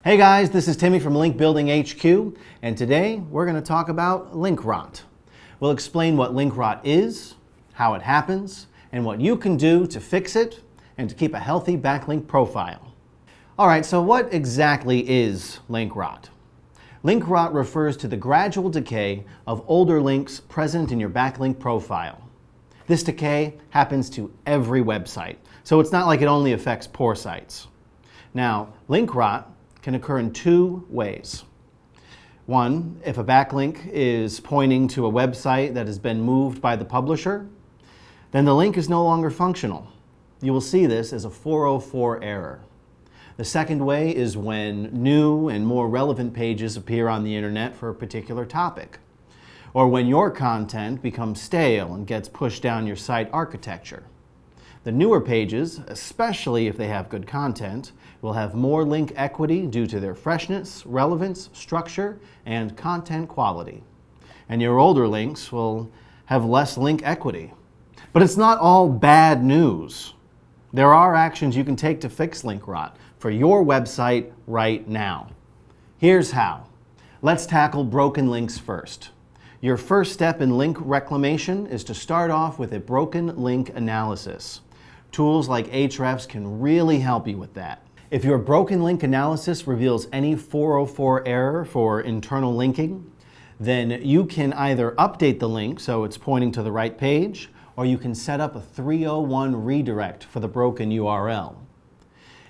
Hey guys, this is Timmy from Link Building HQ, and today we're going to talk about link rot. We'll explain what link rot is, how it happens, and what you can do to fix it and to keep a healthy backlink profile. Alright, so what exactly is link rot? Link rot refers to the gradual decay of older links present in your backlink profile. This decay happens to every website, so it's not like it only affects poor sites. Now, link rot can occur in two ways. One, if a backlink is pointing to a website that has been moved by the publisher, then the link is no longer functional. You will see this as a 404 error. The second way is when new and more relevant pages appear on the internet for a particular topic, or when your content becomes stale and gets pushed down your site architecture. The newer pages, especially if they have good content, will have more link equity due to their freshness, relevance, structure, and content quality. And your older links will have less link equity. But it's not all bad news. There are actions you can take to fix link rot for your website right now. Here's how. Let's tackle broken links first. Your first step in link reclamation is to start off with a broken link analysis. Tools like Ahrefs can really help you with that. If your broken link analysis reveals any 404 error for internal linking, then you can either update the link so it's pointing to the right page, or you can set up a 301 redirect for the broken URL.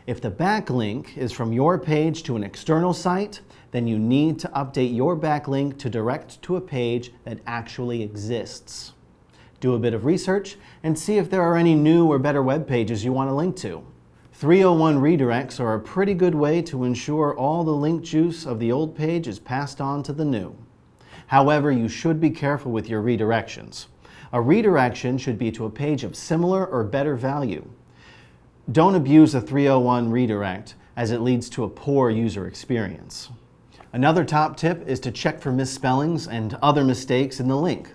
If the backlink is from your page to an external site, then you need to update your backlink to direct to a page that actually exists. Do a bit of research and see if there are any new or better web pages you want to link to. 301 redirects are a pretty good way to ensure all the link juice of the old page is passed on to the new. However, you should be careful with your redirections. A redirection should be to a page of similar or better value. Don't abuse a 301 redirect as it leads to a poor user experience. Another top tip is to check for misspellings and other mistakes in the link.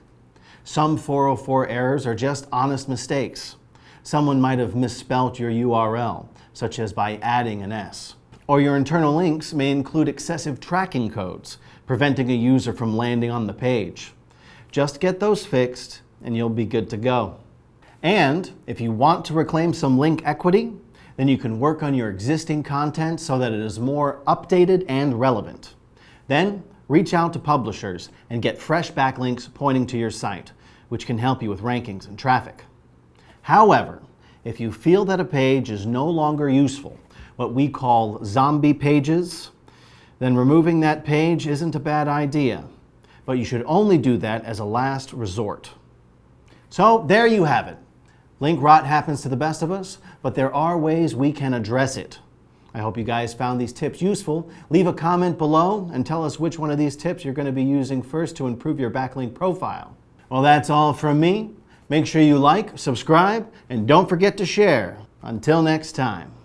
Some 404 errors are just honest mistakes. Someone might have misspelt your URL, such as by adding an S. Or your internal links may include excessive tracking codes, preventing a user from landing on the page. Just get those fixed and you'll be good to go. And if you want to reclaim some link equity, then you can work on your existing content so that it is more updated and relevant. Then reach out to publishers and get fresh backlinks pointing to your site, which can help you with rankings and traffic. However, if you feel that a page is no longer useful, what we call zombie pages, then removing that page isn't a bad idea, but you should only do that as a last resort. So there you have it. Link rot happens to the best of us, but there are ways we can address it. I hope you guys found these tips useful. Leave a comment below and tell us which one of these tips you're going to be using first to improve your backlink profile. Well, that's all from me. Make sure you like, subscribe, and don't forget to share. Until next time.